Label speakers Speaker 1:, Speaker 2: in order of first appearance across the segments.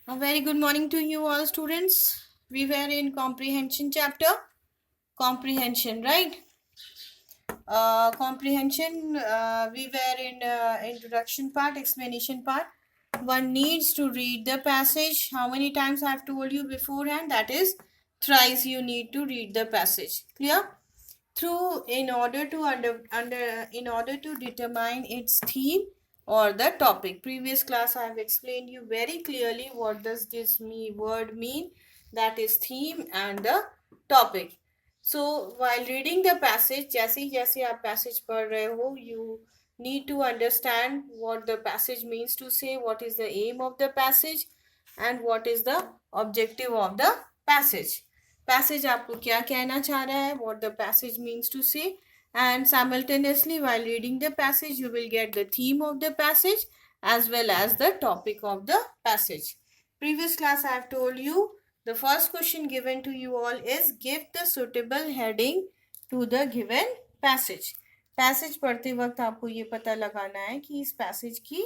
Speaker 1: A very good morning to you all students. We were in comprehension chapter. Comprehension, right? Comprehension, we were in introduction part, explanation part. One needs to read the passage. How many times I have told you beforehand? That is thrice you need to read the passage. Clear? Through in order to in order to determine its theme or the topic. Previous class I have explained you very clearly what does this word mean, that is theme and the topic. So while reading the passage, जैसे ही जैसे आप passage पढ़ रहे हो, you need to understand what the passage means to say, what is the aim of the passage and what is the objective of the passage. Passage आपको क्या कहना चाह रहा है, what the passage means to say, and simultaneously while reading the passage you will get the theme of the passage as well as the topic of the passage. Previous class I have told you the first question given to you all is give the suitable heading to the given passage. Passage पढ़ते वक्त आपको ये पता लगाना है कि इस passage की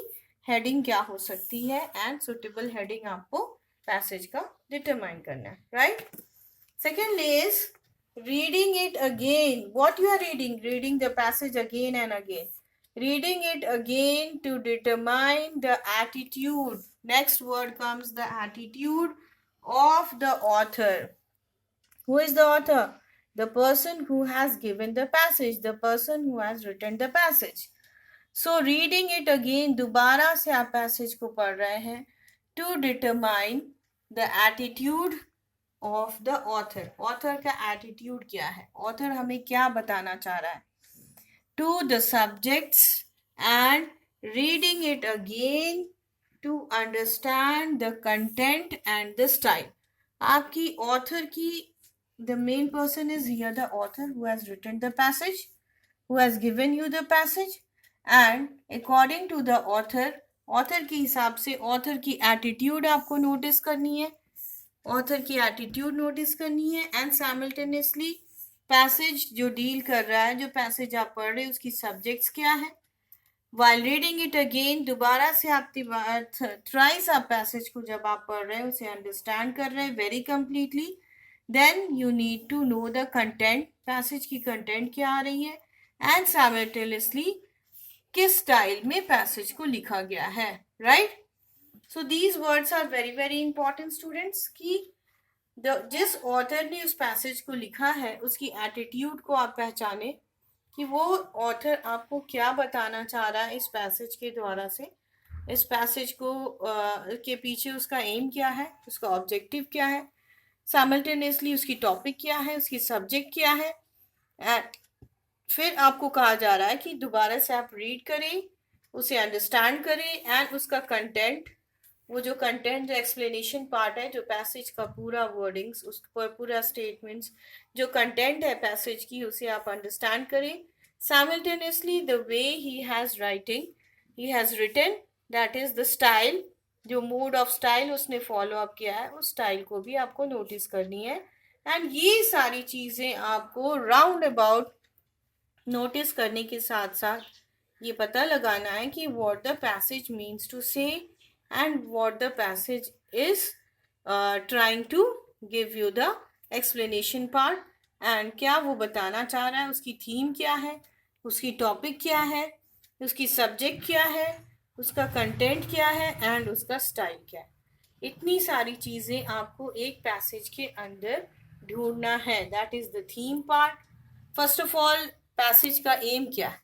Speaker 1: हेडिंग क्या हो सकती है एंड सुटेबल हेडिंग आपको पैसेज का डिटरमाइन करना है, right? Second is reading it again. What you are reading? Reading the passage again and again. Reading it again to determine the attitude. Next word comes the attitude of the author. Who is the author? The person who has given the passage, the person who has written the passage. So reading it again, दोबारा से आप passage को पढ़ रहे हैं to determine the attitude of the author. Author का attitude क्या है, ऑथर हमें क्या बताना चाह रहा है, to the subjects and reading it again to understand the content and the style. आपकी ऑथर की the main person is here the author who has written the passage, who has given you the passage, and according to the author, author के हिसाब से author की attitude आपको notice करनी है, author की एटीट्यूड नोटिस करनी है एंड साइमल्टेनियसली पैसेज जो डील कर रहा है, जो पैसेज आप पढ़ रहे हैं उसकी सब्जेक्ट्स क्या है. वाइल रीडिंग इट अगेन, दोबारा से आप थ्राइस आप पैसेज को जब आप पढ़ रहे हैं उसे अंडरस्टैंड कर रहे हैं very completely, then you need to know the content, passage की कंटेंट क्या आ रही है एंड साइमल्टेनियसली किस स्टाइल में पैसेज को लिखा गया है, right? So these words are very very important students कि जिस ऑथर ने उस पैसेज को लिखा है उसकी एटीट्यूड को आप पहचाने कि वो ऑथर आपको क्या बताना चाह रहा है इस पैसेज के द्वारा से, इस पैसेज को के पीछे उसका एम क्या है, उसका ऑब्जेक्टिव क्या है, साइमल्टेनियसली उसकी टॉपिक क्या है, उसकी सब्जेक्ट क्या है. एंड फिर आपको कहा जा रहा है कि दोबारा से आप रीड करें, उसे अंडरस्टैंड करें एंड उसका कंटेंट, वो जो कंटेंट जो एक्सप्लेनेशन पार्ट है, जो पैसेज का पूरा वर्डिंग्स, उस पर पूरा स्टेटमेंट्स, जो कंटेंट है पैसेज की उसे आप अंडरस्टैंड करें. साइमल्टेनियसली द वे ही has written, that is the style, जो मोड ऑफ स्टाइल उसने फॉलो अप किया है उस स्टाइल को भी आपको नोटिस करनी है. एंड ये सारी चीज़ें आपको राउंड अबाउट नोटिस करने के साथ साथ ये पता लगाना है कि what the passage means to say and what the passage is trying to give you the explanation part, and क्या वो बताना चाह रहा है, उसकी थीम क्या है, उसकी टॉपिक क्या है, उसकी सब्जेक्ट क्या है, उसका कंटेंट क्या है एंड उसका स्टाइल क्या है. इतनी सारी चीज़ें आपको एक पैसेज के अंदर ढूंढना है, that is the theme part. First of all passage का एम क्या है,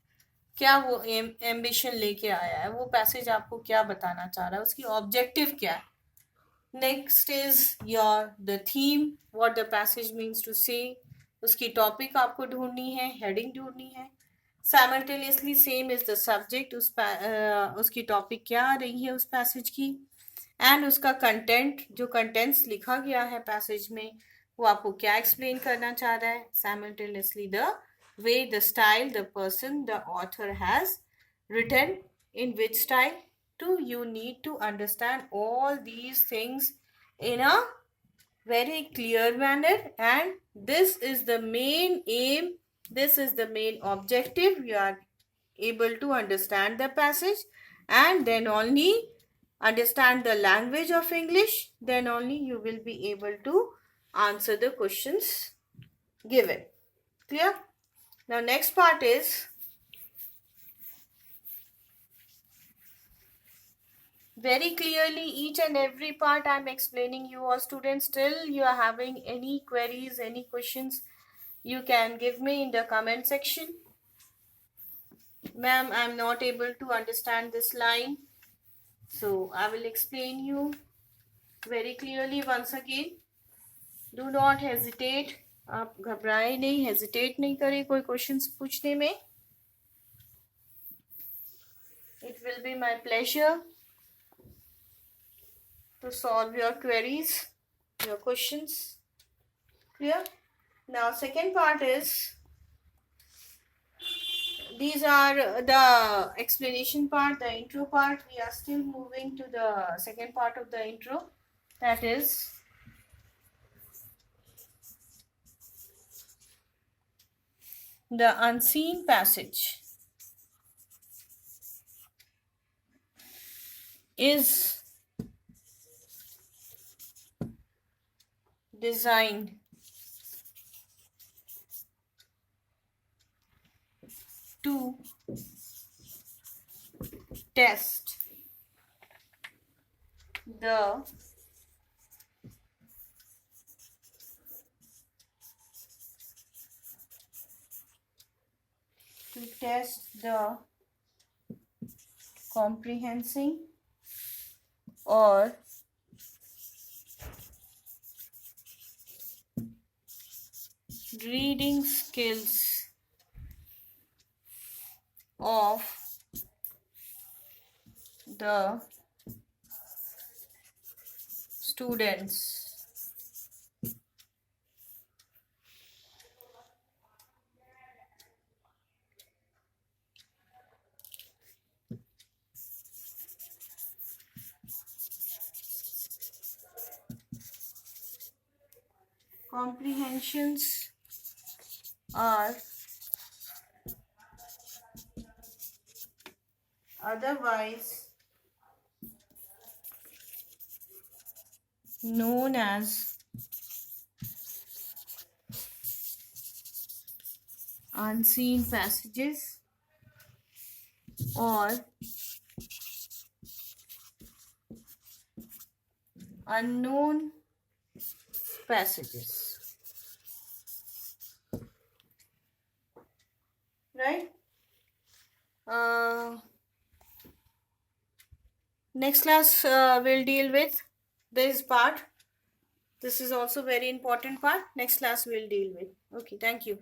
Speaker 1: क्या वो एम्बिशन लेके आया है, वो पैसेज आपको क्या बताना चाह रहा है, उसकी ऑब्जेक्टिव क्या है. Next is your the theme, what the passage means to say, उसकी टॉपिक आपको ढूंढनी है, हेडिंग ढूंढनी है. Simultaneously same is the subject, उसकी टॉपिक क्या आ रही है उस पैसेज की, एंड उसका कंटेंट, जो कंटेंट्स लिखा गया है पैसेज में वो आपको क्या एक्सप्लेन करना चाह रहा है. Simultaneously the way, the style, the person, the author has written in which style, too you need to understand all these things in a very clear manner, and this is the main aim, this is the main objective. You are able to understand the passage and then only understand the language of English, then only you will be able to answer the questions given. Clear? Now next part is very clearly each and every part I am explaining you all students. Still you are having any queries, any questions, you can give me in the comment section. Ma'am, I am not able to understand this line. So I will explain you very clearly once again. Do not hesitate. आप घबराए नहीं, hesitate नहीं करें कोई questions पूछने में. It will be my pleasure to solve your queries, your questions. Clear? Now second part is, these are the explanation part, the intro part. We are still moving to the second part of the intro, that is the unseen passage is designed to test the comprehension or reading skills of the students. Comprehensions are otherwise known as unseen passages or unknown passages. Right? Next class will deal with this part. This is also very important part. Next class we'll deal with. Okay, thank you.